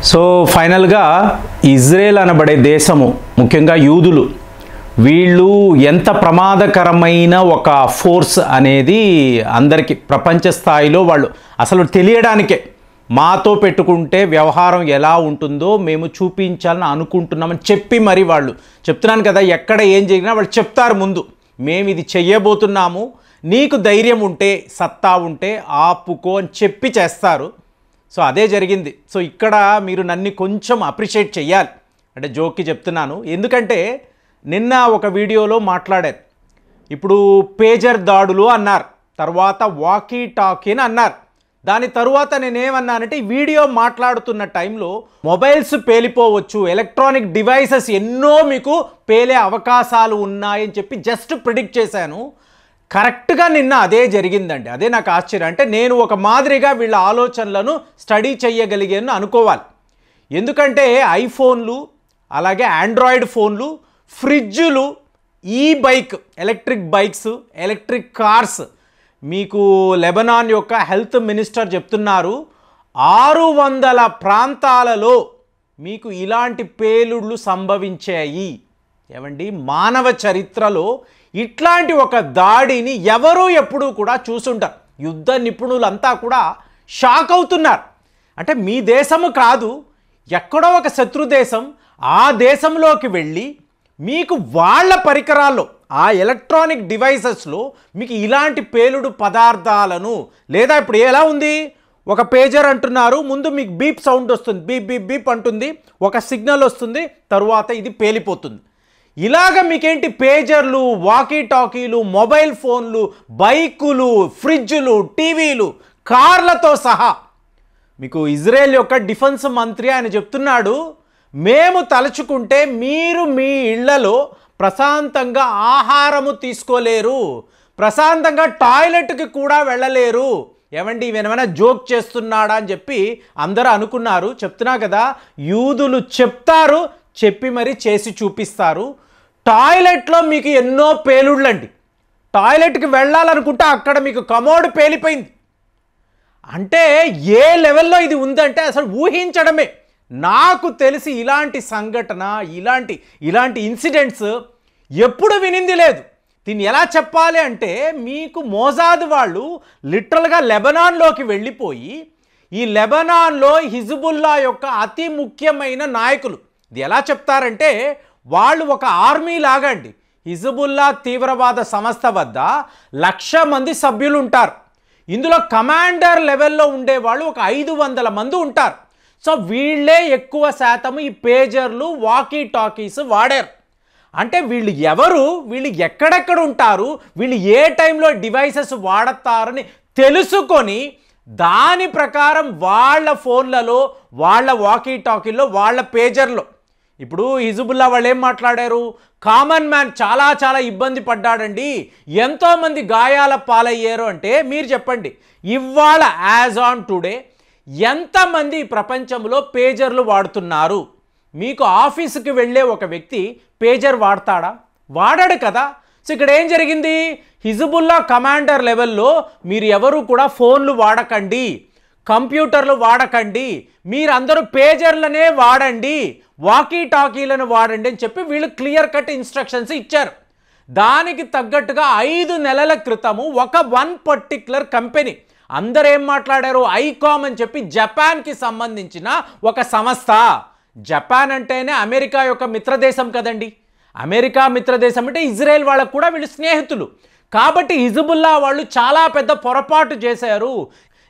So ఫైనల్గా Israel అనబడే దేశము, ముఖ్యంగా యూదులు, వీళ్ళు ఎంత ప్రమాదకరమైన ఒక ఫోర్స్ అనేది అందరికీ ప్రపంచ స్థాయిలో వాళ్ళు అసలు తెలియడానికే మాతో పెట్టుకుంటే వ్యవహారం ఎలా ఉంటుందో మేము చూపించాలని అనుకుంటున్నామని చెప్పి మరి వాళ్ళు చెప్తున్నాను కదా, ఎక్కడ ఏం జరిగినా వాళ్ళు చెప్తారు ముందు, మేము ఇది చెయ్యబోతున్నాము, నీకు ధైర్యం ఉంటే సత్తా ఉంటే ఆపుకో అని చెప్పి చేస్తారు. సో అదే జరిగింది. సో ఇక్కడ మీరు నన్ను కొంచెం అప్రిషియేట్ చెయ్యాలి, అంటే జోక్కి చెప్తున్నాను. ఎందుకంటే నిన్న ఒక వీడియోలో మాట్లాడారు, ఇప్పుడు పేజర్ దాడులు అన్నారు, తర్వాత వాకీ టాకీ అని అన్నారు. దాని తరువాత నేనేమన్నానంటే ఈ వీడియో మాట్లాడుతున్న టైంలో మొబైల్స్ పేలిపోవచ్చు, ఎలక్ట్రానిక్ డివైసెస్ ఎన్నో మీకు పేలే అవకాశాలు ఉన్నాయని చెప్పి జస్ట్ ప్రిడిక్ట్ చేశాను. కరెక్ట్గా నిన్న అదే జరిగిందండి. అదే నాకు ఆశ్చర్యం. అంటే నేను ఒక మాదిరిగా వీళ్ళ ఆలోచనలను స్టడీ చేయగలిగాను అనుకోవాలి. ఎందుకంటే ఐఫోన్లు, అలాగే ఆండ్రాయిడ్ ఫోన్లు, ఫ్రిడ్జులు, ఈ bike, electric bikes, electric cars, మీకు లెబనాన్ యొక్క హెల్త్ మినిస్టర్ చెప్తున్నారు 600 ప్రాంతాలలో మీకు ఇలాంటి పేలుళ్ళు సంభవించాయి. ఏమండి, మానవ చరిత్రలో ఇట్లాంటి ఒక దాడిని ఎవరూ ఎప్పుడూ కూడా చూసుంటారు. యుద్ధ నిపుణులంతా కూడా షాక్ అవుతున్నారు. అంటే మీ దేశము కాదు, ఎక్కడో ఒక శత్రు దేశం, ఆ దేశంలోకి వెళ్ళి మీకు వాళ్ళ పరికరాల్లో, ఆ ఎలక్ట్రానిక్ డివైసెస్లో మీకు ఇలాంటి పేలుడు పదార్థాలను, లేదా ఇప్పుడు ఎలా ఉంది, ఒక పేజర్ అంటున్నారు, ముందు మీకు బీప్ సౌండ్ వస్తుంది, బీప్ బీప్ బీప్ అంటుంది, ఒక సిగ్నల్ వస్తుంది, తరువాత ఇది పేలిపోతుంది. ఇలాగ మీకేంటి పేజర్లు, వాకీ టాకీలు, మొబైల్ ఫోన్లు, బైకులు, ఫ్రిడ్జులు, టీవీలు, కార్లతో సహా. మీకు ఇజ్రాయెల్ యొక్క డిఫెన్స్ మంత్రి ఆయన చెప్తున్నాడు, మేము తలుచుకుంటే మీరు మీ ఇళ్లలో ప్రశాంతంగా ఆహారము తీసుకోలేరు, ప్రశాంతంగా టాయిలెట్కి కూడా వెళ్ళలేరు. ఏమండి, ఇవేమైనా జోక్ చేస్తున్నాడా అని చెప్పి అందరూ అనుకున్నారు. చెప్తున్నా కదా, యూదులు చెప్తారు, చెప్పి మరి చేసి చూపిస్తారు. టాయిలెట్లో మీకు ఎన్నో పేలుళ్ళండి. టాయిలెట్కి వెళ్ళాలనుకుంటే అక్కడ మీకు కమోడ్ పేలిపోయింది. అంటే ఏ లెవెల్లో ఇది ఉందంటే అసలు ఊహించడమే. నాకు తెలిసి ఇలాంటి సంఘటన, ఇలాంటి ఇన్సిడెంట్స్ ఎప్పుడు వినింది లేదు. దీన్ని ఎలా చెప్పాలి అంటే, మీకు మోజాద్ వాళ్ళు లిటరల్గా లెబనాన్లోకి వెళ్ళిపోయి ఈ లెబనాన్లో హిజ్బుల్లా యొక్క అతి ముఖ్యమైన నాయకులు, ఇది ఎలా చెప్తారంటే వాళ్ళు ఒక ఆర్మీ లాగా అండి. హిజ్బుల్లా తీవ్రవాద సంస్థ వద్ద 1,00,000 మంది సభ్యులు ఉంటారు. ఇందులో కమాండర్ లెవెల్లో ఉండేవాళ్ళు ఒక 500 మంది ఉంటారు. సో వీళ్ళే ఎక్కువ శాతం ఈ పేజర్లు, వాకీ టాకీస్ వాడారు. అంటే వీళ్ళు ఎవరు, వీళ్ళు ఎక్కడెక్కడ ఉంటారు, వీళ్ళు ఏ టైంలో డివైసెస్ వాడతారని తెలుసుకొని దాని ప్రకారం వాళ్ళ ఫోన్లలో, వాళ్ళ వాకీ టాకీల్లో, వాళ్ళ పేజర్లో, ఇప్పుడు హిజ్బుల్లా వాళ్ళు ఏం మాట్లాడారు, కామన్ మ్యాన్ చాలా ఇబ్బంది పడ్డాడండి, ఎంతోమంది గాయాల పాలయ్యారు అంటే మీరు చెప్పండి, ఇవాళ యాజ్ ఆన్ టుడే ఎంతమంది ప్రపంచంలో పేజర్లు వాడుతున్నారు? మీకు ఆఫీసుకి వెళ్ళే ఒక వ్యక్తి పేజర్ వాడతాడా? వాడాడు కదా. సో ఇక్కడ ఏం జరిగింది, హిజ్బుల్లా కమాండర్ లెవెల్లో మీరు ఎవరు కూడా ఫోన్లు వాడకండి, కంప్యూటర్లు వాడకండి, మీరందరూ పేజర్లనే వాడండి, వాకీ టాకీలను వాడండి అని చెప్పి వీళ్ళు క్లియర్ కట్ ఇన్స్ట్రక్షన్స్ ఇచ్చారు. దానికి తగ్గట్టుగా 5 నెలల క్రితము ఒక పర్టిక్యులర్ కంపెనీ, అందరూ ఏం మాట్లాడారు, ఐకామ్ అని చెప్పి జపాన్కి సంబంధించిన ఒక సంస్థ. జపాన్ అంటేనే అమెరికా యొక్క మిత్రదేశం కదండి. అమెరికా మిత్రదేశం అంటే ఇజ్రాయెల్ వాళ్ళకు కూడా వీళ్ళు స్నేహితులు. కాబట్టి హిజ్బుల్లా వాళ్ళు చాలా పెద్ద పొరపాటు చేశారు.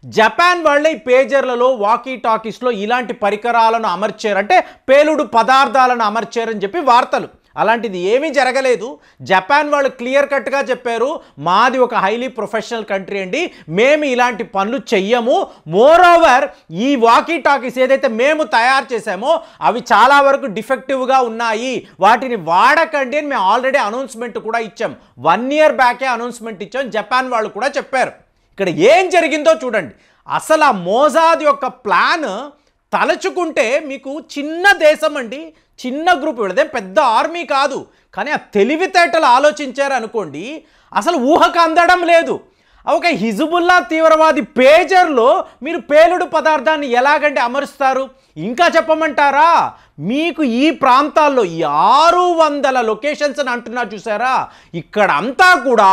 జపాన్ వాళ్ళే ఈ పేజర్లలో, వాకీ టాకీస్లో ఇలాంటి పరికరాలను అమర్చారు, అంటే పేలుడు పదార్థాలను అమర్చారని చెప్పి వార్తలు. అలాంటిది ఏమీ జరగలేదు. జపాన్ వాళ్ళు క్లియర్ కట్గా చెప్పారు, మాది ఒక హైలీ ప్రొఫెషనల్ కంట్రీ అండి, మేము ఇలాంటి పనులు చెయ్యము. మోరోవర్ ఈ వాకీ టాకీస్ ఏదైతే మేము తయారు చేసామో అవి చాలా వరకు డిఫెక్టివ్గా ఉన్నాయి, వాటిని వాడకండి అని మేము ఆల్రెడీ అనౌన్స్మెంట్ కూడా ఇచ్చాం. 1 year బ్యాకే అనౌన్స్మెంట్ ఇచ్చాం, జపాన్ వాళ్ళు కూడా చెప్పారు. ఇక్కడ ఏం జరిగిందో చూడండి. అసలు ఆ మోజాద్ యొక్క ప్లాన్ తలుచుకుంటే మీకు చిన్న దేశం అండి, చిన్న గ్రూప్, వీళ్ళదే పెద్ద ఆర్మీ కాదు, కానీ ఆ తెలివితేటలు ఆలోచించారు అనుకోండి, అసలు ఊహకు అందడం లేదు. ఒక హిజబుల్లా తీవ్రవాది పేజర్లో మీరు పేలుడు పదార్థాన్ని ఎలాగంటే అమరుస్తారు? ఇంకా చెప్పమంటారా? మీకు ఈ ప్రాంతాల్లో ఈ 600 లొకేషన్స్ అని అంటున్నారు చూసారా, ఇక్కడ అంతా కూడా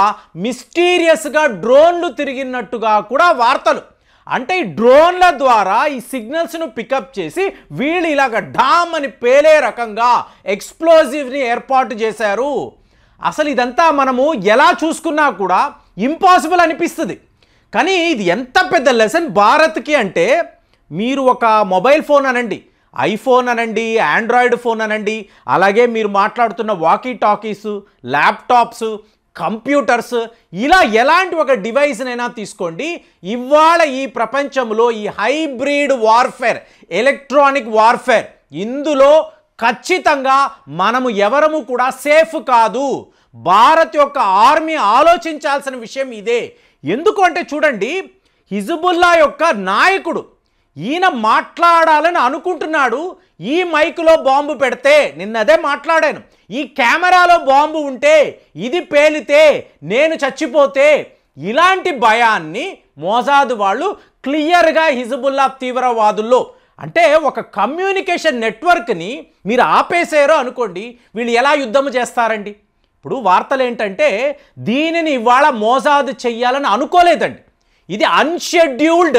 మిస్టీరియస్గా డ్రోన్లు తిరిగినట్టుగా కూడా వార్తలు. అంటే ఈ డ్రోన్ల ద్వారా ఈ సిగ్నల్స్ను పికప్ చేసి వీళ్ళు ఇలాగ డామ్ అని పేలే రకంగా ఎక్స్ప్లోజివ్ని ఏర్పాటు చేశారు. అసలు ఇదంతా మనము ఎలా చూసుకున్నా కూడా ఇంపాసిబుల్ అనిపిస్తుంది. కానీ ఇది ఎంత పెద్ద లెసన్ భారత్కి అంటే, మీరు ఒక మొబైల్ ఫోన్ అనండి, ఐఫోన్ అనండి, ఆండ్రాయిడ్ ఫోన్ అనండి, అలాగే మీరు మాట్లాడుతున్న వాకీ టాకీస్, ల్యాప్టాప్స్, కంప్యూటర్స్, ఇలా ఎలాంటి ఒక డివైస్నైనా తీసుకోండి, ఇవాళ ఈ ప్రపంచంలో ఈ హైబ్రిడ్ వార్ఫేర్, ఎలక్ట్రానిక్ వార్ఫేర్, ఇందులో ఖచ్చితంగా మనము ఎవరము కూడా సేఫ్ కాదు. భారత్ యొక్క ఆర్మీ ఆలోచించాల్సిన విషయం ఇదే. ఎందుకు అంటే చూడండి, హిజబుల్లా యొక్క నాయకుడు ఈయన మాట్లాడాలని అనుకుంటున్నాడు. ఈ మైకులో బాంబు పెడితే, నిన్నదే మాట్లాడాను, ఈ కెమెరాలో బాంబు ఉంటే, ఇది పేలితే, నేను చచ్చిపోతే, ఇలాంటి భయాన్ని మోసాద్ వాళ్ళు క్లియర్గా హిజబుల్లా తీవ్రవాదుల్లో, అంటే ఒక కమ్యూనికేషన్ నెట్వర్క్ని మీరు ఆపేసారో అనుకోండి, వీళ్ళు ఎలా యుద్ధం చేస్తారండి? ఇప్పుడు వార్తలు ఏంటంటే, దీనిని ఇవాళ మోసాద్ చెయ్యాలని అనుకోలేదండి. ఇది అన్షెడ్యూల్డ్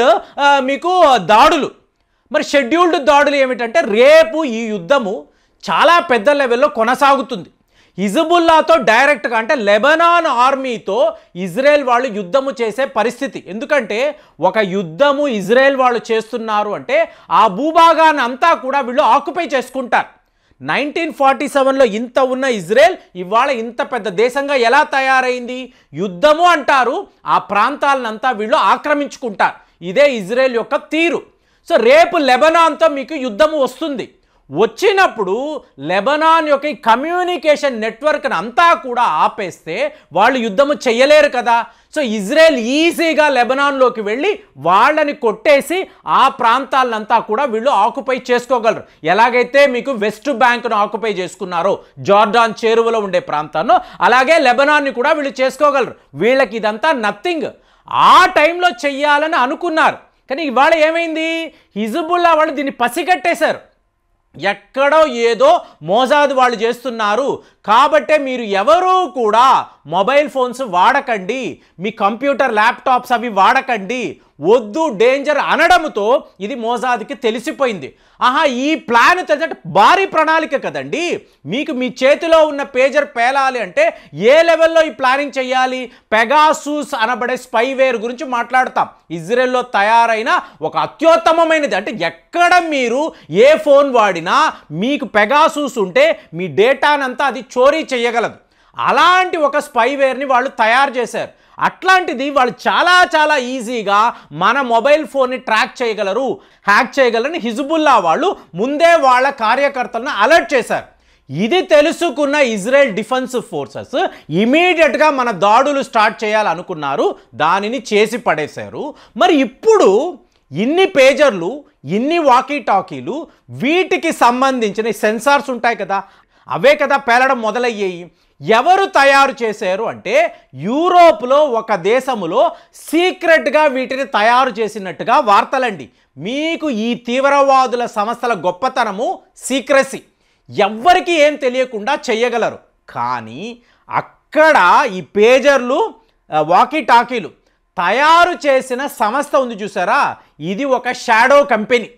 మీకు దాడులు. మరి షెడ్యూల్డ్ దాడులు ఏమిటంటే, రేపు ఈ యుద్ధము చాలా పెద్ద లెవెల్లో కొనసాగుతుంది. హిజబుల్లాతో డైరెక్ట్గా, అంటే లెబనాన్ ఆర్మీతో ఇజ్రాయెల్ వాళ్ళు యుద్ధము చేసే పరిస్థితి. ఎందుకంటే ఒక యుద్ధము ఇజ్రాయెల్ వాళ్ళు చేస్తున్నారు అంటే ఆ భూభాగాన్ని అంతా కూడా వీళ్ళు ఆక్యుపై చేసుకుంటారు. 1947లో ఇంత ఉన్న ఇజ్రాయెల్ ఇవాళ ఇంత పెద్ద దేశంగా ఎలా తయారైంది? యుద్ధము అంటారు, ఆ ప్రాంతాలనంతా వీళ్ళు ఆక్రమించుకుంటారు. ఇదే ఇజ్రాయెల్ యొక్క తీరు. సో రేపు లెబనాన్తో మీకు యుద్ధము వస్తుంది. వచ్చినప్పుడు లెబనాన్ యొక్క ఈ కమ్యూనికేషన్ నెట్వర్క్ని అంతా కూడా ఆపేస్తే వాళ్ళు యుద్ధము చెయ్యలేరు కదా. సో ఇజ్రాయెల్ ఈజీగా లెబనాన్లోకి వెళ్ళి వాళ్ళని కొట్టేసి ఆ ప్రాంతాలంతా కూడా వీళ్ళు ఆక్యుపై చేసుకోగలరు. ఎలాగైతే మీకు వెస్ట్ బ్యాంక్ను ఆక్యుపై చేసుకున్నారో జార్డాన్ చేరువలో ఉండే ప్రాంతాన్ని, అలాగే లెబనాన్ని కూడా వీళ్ళు చేసుకోగలరు. వీళ్ళకి ఇదంతా నథింగ్. ఆ టైంలో చెయ్యాలని అనుకున్నారు. కానీ ఇవాళ ఏమైంది? హిజబుల్లా వాళ్ళు దీన్ని పసిగట్టేశారు. ఎక్కడో ఏదో మోసాద్ వాళ్ళు చేస్తున్నారు కాబట్టే మీరు ఎవరూ కూడా మొబైల్ ఫోన్స్ వాడకండి, మీ కంప్యూటర్ ల్యాప్టాప్స్ అవి వాడకండి, వద్దు, డేంజర్ అనడంతో ఇది మోసాద్కి తెలిసిపోయింది. ఆహా, ఈ ప్లాన్ తెలిసినట్టు భారీ ప్రణాళిక కదండి. మీకు మీ చేతిలో ఉన్న పేజర్ పేలాలి అంటే ఏ లెవెల్లో ఈ ప్లానింగ్ చేయాలి? పెగాసూస్ అనబడే స్పైవేర్ గురించి మాట్లాడతాం. ఇజ్రాయెల్లో తయారైన ఒక అత్యుత్తమమైనది. అంటే ఎక్కడ మీరు ఏ ఫోన్ వాడినా మీకు పెగాసూస్ ఉంటే మీ డేటానంతా అది చోరీ చేయగలదు. అలాంటి ఒక స్పైవేర్ని వాళ్ళు తయారు చేశారు. అట్లాంటిది వాళ్ళు చాలా ఈజీగా మన మొబైల్ ఫోన్ని ట్రాక్ చేయగలరు, హ్యాక్ చేయగలరని హిజబుల్లా వాళ్ళు ముందే వాళ్ళ కార్యకర్తలను అలర్ట్ చేశారు. ఇది తెలుసుకున్న ఇజ్రాయెల్ డిఫెన్స్ ఫోర్సెస్ ఇమీడియట్గా మన దాడులు స్టార్ట్ చేయాలనుకున్నారు, దానిని చేసి పడేశారు. మరి ఇప్పుడు ఇన్ని పేజర్లు, ఇన్ని వాకీ టాకీలు, వీటికి సంబంధించిన సెన్సార్స్ ఉంటాయి కదా, అవే కదా పేలడం మొదలయ్యాయి. ఎవరు తయారు చేశారు అంటే యూరోప్లో ఒక దేశములో సీక్రెట్గా వీటిని తయారు చేసినట్టుగా వార్తలండి. మీకు ఈ తీవ్రవాదుల సంస్థల గొప్పతనము సీక్రెసీ, ఎవ్వరికి ఏం తెలియకుండా చెయ్యగలరు. కానీ అక్కడ ఈ పేజర్లు, వాకీ టాకీలు తయారు చేసిన సంస్థ ఉంది చూసారా, ఇది ఒక షాడో కంపెనీ.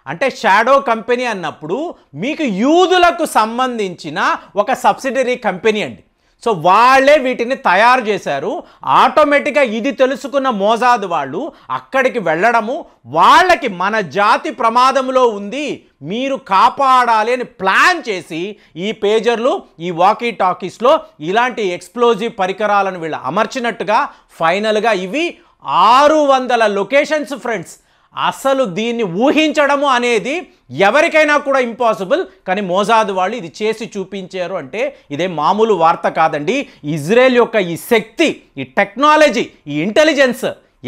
అంటే షాడో కంపెనీ అన్నప్పుడు మీకు యూదులకు సంబంధించిన ఒక సబ్సిడరీ కంపెనీ అండి. సో వాళ్ళే వీటిని తయారు చేశారు. ఆటోమేటిక్గా ఇది తెలుసుకున్న మోసాద్ వాళ్ళు అక్కడికి వెళ్ళడము, వాళ్ళకి మన జాతి ప్రమాదంలో ఉంది, మీరు కాపాడాలి అని ప్లాన్ చేసి ఈ పేజర్లు, ఈ వాకీ టాకీస్లో ఇలాంటి ఎక్స్ప్లోజివ్ పరికరాలను వీళ్ళు అమర్చినట్టుగా ఫైనల్గా ఇవి 600 లొకేషన్స్ ఫ్రెండ్స్. అసలు దీన్ని ఊహించడము అనేది ఎవరికైనా కూడా ఇంపాసిబుల్. కానీ మోసాద్ వాళ్ళు ఇది చేసి చూపించారు అంటే ఇదే మామూలు వార్త కాదండి. ఇజ్రాయెల్ యొక్క ఈ శక్తి, ఈ టెక్నాలజీ, ఈ ఇంటెలిజెన్స్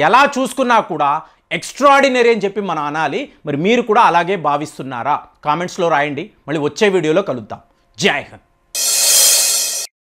ఎలా చూసుకున్నా కూడా ఎక్స్ట్రాడినరీ అని చెప్పి మనం అనాలి. మరి మీరు కూడా అలాగే భావిస్తున్నారా? కామెంట్స్లో రాయండి. మళ్ళీ వచ్చే వీడియోలో కలుద్దాం. జై హింద్.